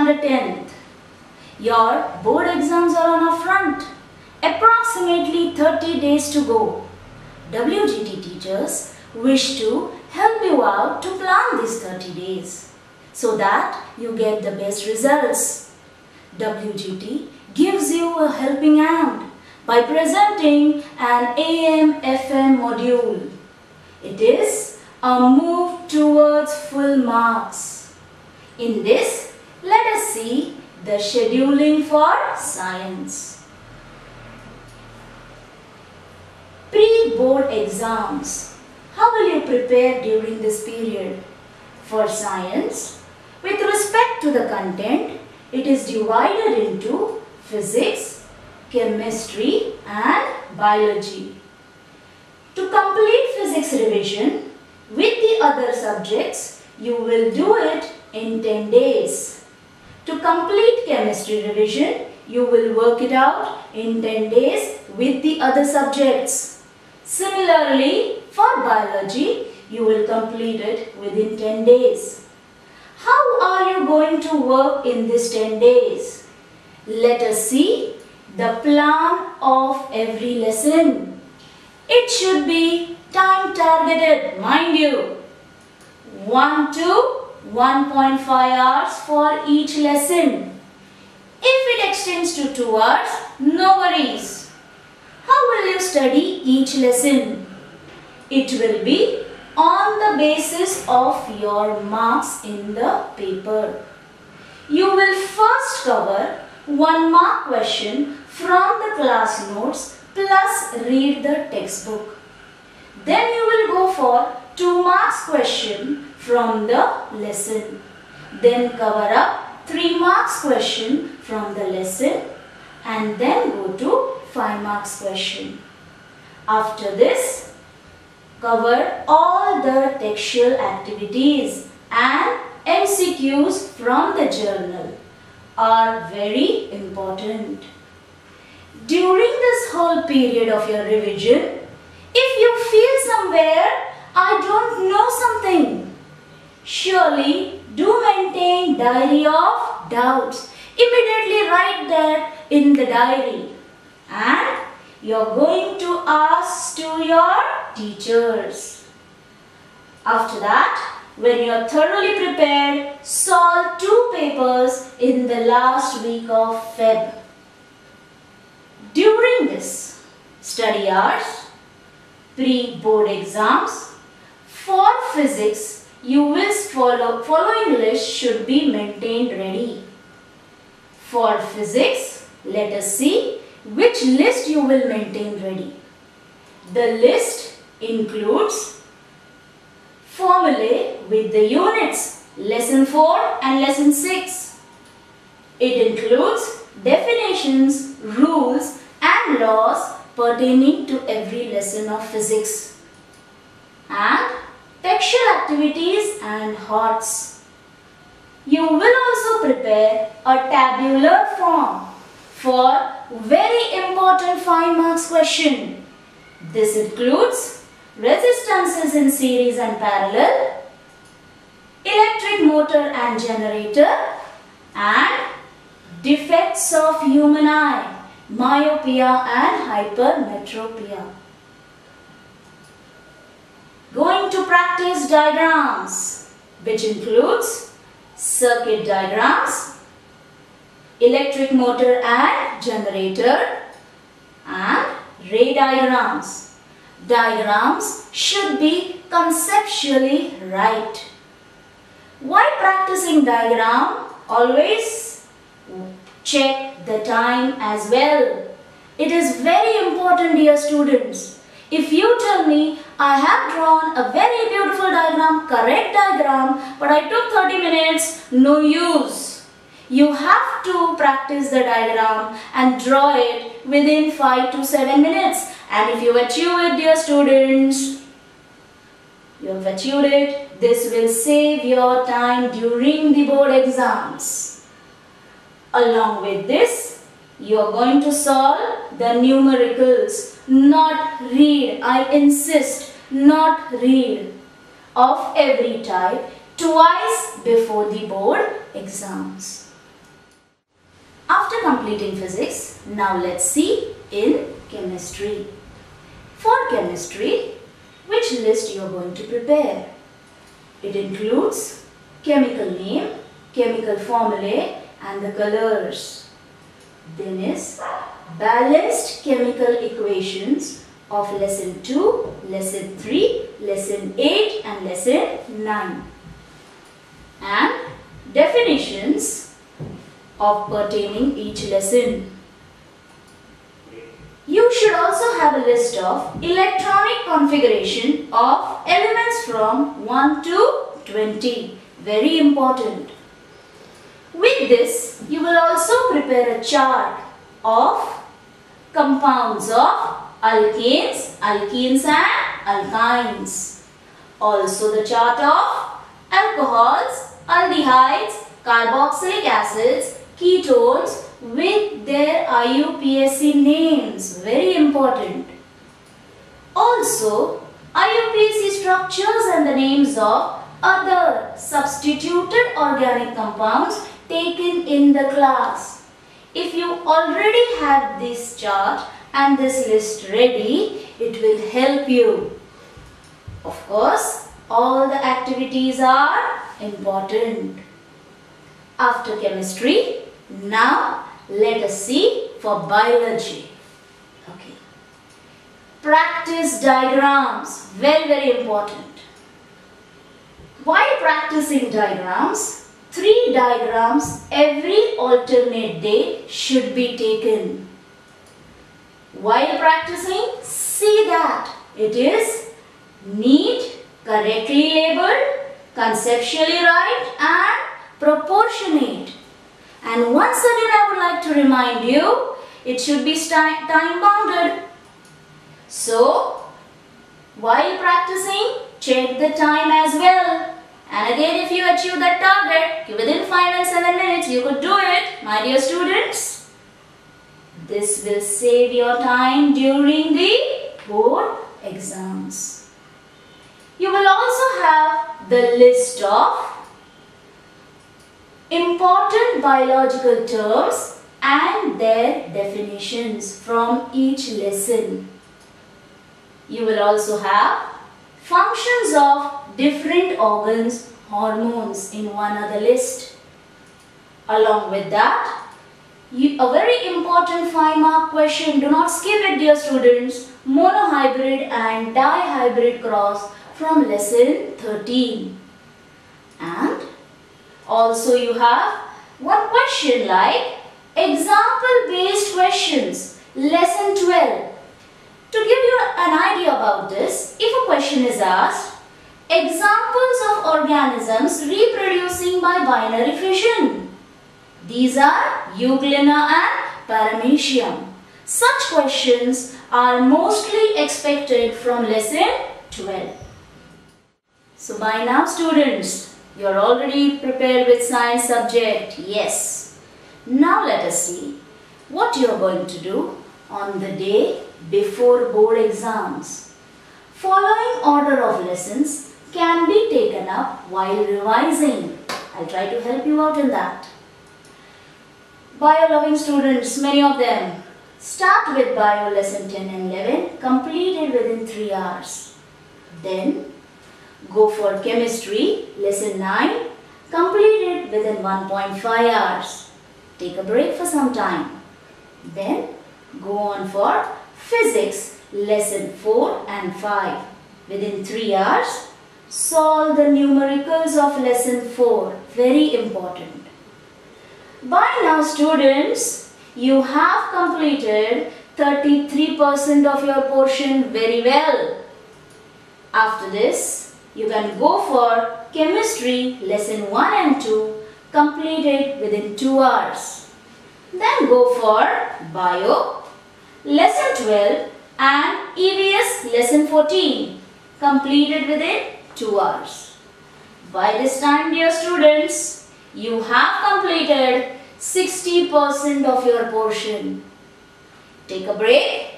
standard 10th. Your board exams are on our front. Approximately 30 days to go. WGT teachers wish to help you out to plan these 30 days so that you get the best results. WGT gives you a helping hand by presenting an AM/FM module. It is a move towards full marks. In this, let us see the scheduling for science. Pre-board exams. How will you prepare during this period? For science, with respect to the content, it is divided into physics, chemistry and biology. To complete physics revision with the other subjects, you will do it in 10 days. To complete chemistry revision, you will work it out in 10 days with the other subjects. Similarly, for biology, you will complete it within 10 days. How are you going to work in these 10 days? Let us see the plan of every lesson. It should be time targeted, mind you. 1 to 1.5 hours for each lesson. If it extends to 2 hours, no worries. How will you study each lesson? It will be on the basis of your marks in the paper. You will first cover 1 mark question from the class notes plus read the textbook. Then you will go for 2 marks question from the lesson. Then cover up 3 marks question from the lesson and then go to 5 marks question. After this, cover all the textual activities and MCQs from the journal are very important. During this whole period of your revision, if you feel somewhere, I don't know something, surely do maintain diary of doubts. Immediately write that in the diary and you are going to ask to your teachers. After that, when you are thoroughly prepared, solve 2 papers in the last week of Feb. During this study hours, pre-board exams, for physics, you will following list should be maintained ready. For physics, let us see which list you will maintain ready. The list includes formulae with the units lesson 4 and lesson 6. It includes definitions, rules and laws pertaining to every lesson of physics and textual activities and HOTS. You will also prepare a tabular form for very important 5 marks question. This includes resistances in series and parallel, electric motor and generator, and defects of human eye, myopia and hypermetropia. Going to practice diagrams, which includes circuit diagrams, electric motor and generator, and ray diagrams. Diagrams should be conceptually right. While practicing diagram, always check the time as well. It is very important, dear students. If you tell me, I have drawn a very beautiful diagram, correct diagram, but I took 30 minutes, no use. You have to practice the diagram and draw it within 5 to 7 minutes. And if you achieve it, dear students, you have achieved it. This will save your time during the board exams. Along with this, you are going to solve the numericals, not read. I insist, not read, of every type twice before the board exams. After completing physics, now let's see in chemistry. For chemistry, which list you are going to prepare? It includes chemical name, chemical formulae and the colors. Then is balanced chemical equations of lesson 2, lesson 3, lesson 8 and lesson 9. And definitions of pertaining each lesson. You should also have a list of electronic configuration of elements from 1 to 20. Very important. With this, you will also prepare a chart of compounds of alkanes, alkenes and alkynes. Also the chart of alcohols, aldehydes, carboxylic acids, ketones with their IUPAC names. Very important. Also IUPAC structures and the names of other substituted organic compounds taken in the class. If you already have this chart and this list ready, it will help you. Of course, all the activities are important. After chemistry, now let us see for biology. Okay. Practice diagrams. Very, very important. While practicing diagrams, 3 diagrams every alternate day should be taken. While practicing, see that it is neat, correctly labeled, conceptually right and proportionate. And once again I would like to remind you, it should be time bounded. So, while practicing, check the time as well. And again, if you achieve that target, within 5 and 7 minutes, you could do it, my dear students. This will save your time during the board exams. You will also have the list of important biological terms and their definitions from each lesson. You will also have functions of different organs, hormones in one other list. Along with that, a very important 5-mark question, do not skip it dear students, monohybrid and dihybrid cross from lesson 13. And also you have one question like example based questions, lesson 12. To give you an idea about this, if a question is asked, examples of organisms reproducing by binary fission. These are Euglena and Paramecium. Such questions are mostly expected from lesson 12. So by now students, you are already prepared with science subject. Yes. Now let us see what you are going to do on the day before board exams. Following order of lessons can be taken up while revising. I'll try to help you out in that. Bio-loving students, many of them, start with Bio lesson 10 and 11, completed within 3 hours. Then go for Chemistry lesson 9, completed within 1.5 hours. Take a break for some time. Then go on for Physics lesson 4 and 5. Within 3 hours, solve the numericals of lesson 4. Very important. By now students, you have completed 33% of your portion very well. After this, you can go for Chemistry lesson 1 and 2, completed within 2 hours. Then go for Bio lesson 12 and EVS lesson 14, completed within 2 hours. By this time dear students, you have completed 60% of your portion. Take a break.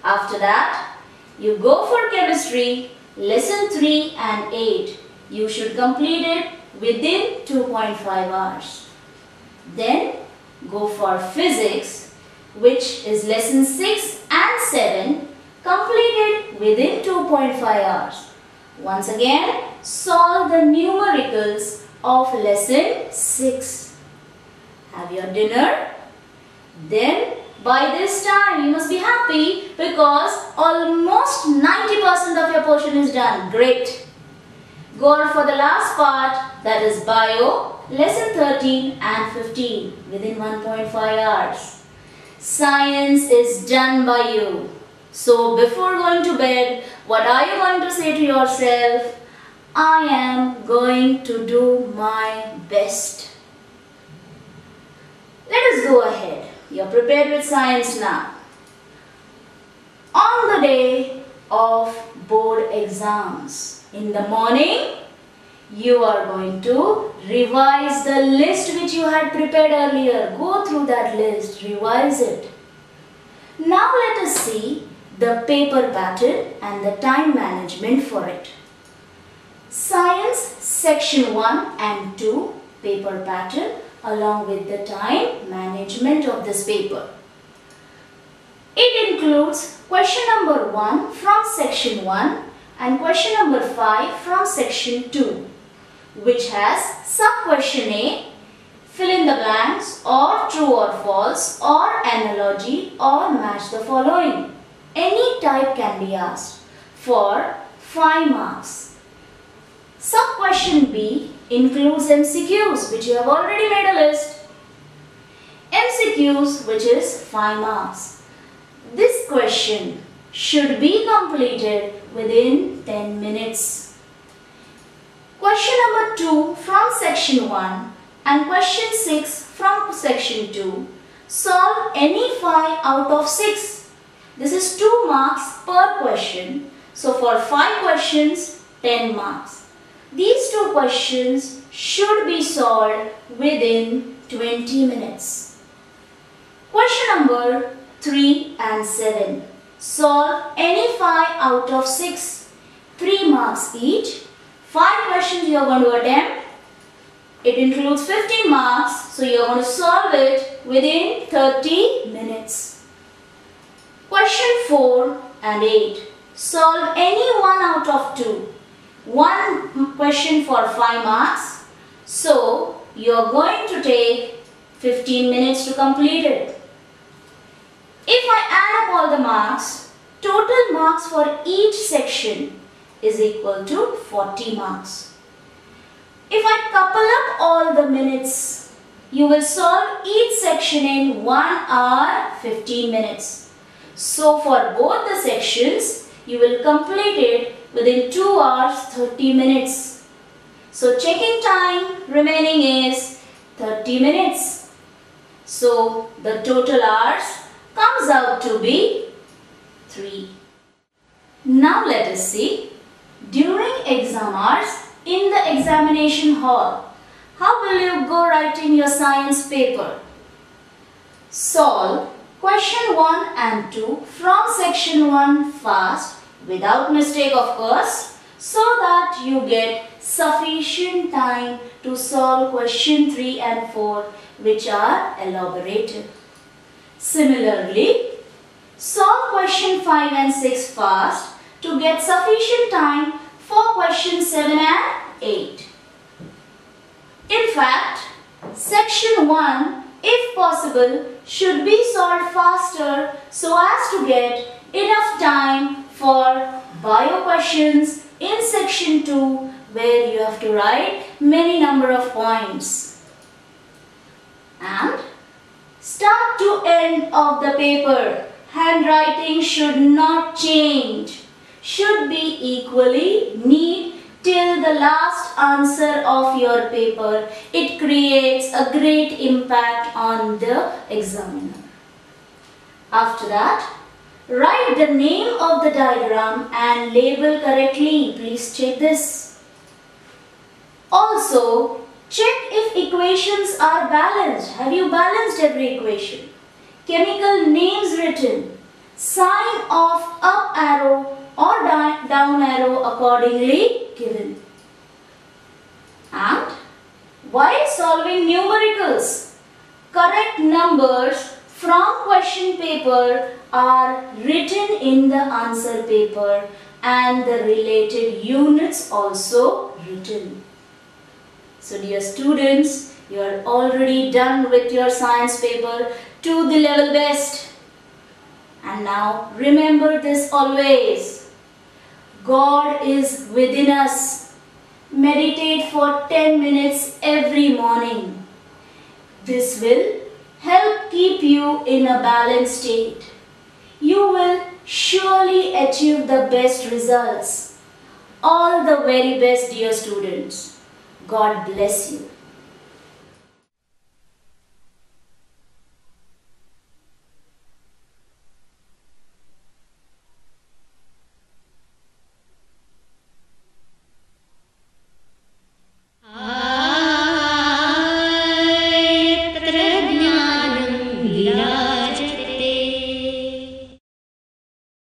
After that, you go for Chemistry lesson 3 and 8. You should complete it within 2.5 hours. Then go for physics, which is lesson 6 and 7, completed within 2.5 hours. Once again, solve the numericals of lesson 6. Have your dinner? Then by this time you must be happy because almost 90% of your portion is done. Great. Go on for the last part, that is bio, lesson 13 and 15 within 1.5 hours. Science is done by you. So before going to bed, what are you going to say to yourself? I am going to do my best. Let us go ahead. You are prepared with science now. On the day of board exams, in the morning, you are going to revise the list which you had prepared earlier. Go through that list, revise it. Now let us see the paper pattern and the time management for it. Science section 1 and 2 paper pattern along with the time management of this paper. It includes question number 1 from section 1 and question number 5 from section 2, which has sub-question A, fill in the blanks or true or false or analogy or match the following. Any type can be asked for 5 marks. Sub-question B includes MCQs, which you have already made a list. MCQs, which is 5 marks. This question should be completed within 10 minutes. Question number 2 from section 1 and question 6 from section 2. Solve any 5 out of 6. This is 2 marks per question. So for 5 questions, 10 marks. These 2 questions should be solved within 20 minutes. Question number 3 and 7. Solve any 5 out of 6. 3 marks each. 5 questions you are going to attempt. It includes 15 marks, so you are going to solve it within 30 minutes. Question 4 and 8. Solve any 1 out of 2. 1 question for 5 marks. So, you are going to take 15 minutes to complete it. If I add up all the marks, total marks for each section is equal to 40 marks. If I couple up all the minutes, you will solve each section in 1 hour 15 minutes. So for both the sections, you will complete it within 2 hours 30 minutes. So checking time remaining is 30 minutes. So the total hours comes out to be 3. Now let us see, during exam hours in the examination hall, how will you go writing your science paper? Solve question 1 and 2 from section 1 fast, without mistake of course, so that you get sufficient time to solve question 3 and 4, which are elaborated. Similarly, solve question 5 and 6 fast to get sufficient time for question 7 and 8. In fact, section 1, if possible, should be solved faster so as to get enough time for bio questions in section 2, where you have to write many number of points. And start to end of the paper, handwriting should not change, should be equally neat till the last answer of your paper. It creates a great impact on the examiner. After that, write the name of the diagram and label correctly. Please check this. Also, check if equations are balanced. Have you balanced every equation? Chemical names written. Sign of up arrow or down arrow accordingly given. And while solving numericals, Correct numbers from question paper are written in the answer paper and the related units also written. So dear students, you are already done with your science paper to the level best. And now remember this always. God is within us. Meditate for 10 minutes every morning. This will help keep you in a balanced state. You will surely achieve the best results. All the very best, dear students. God bless you.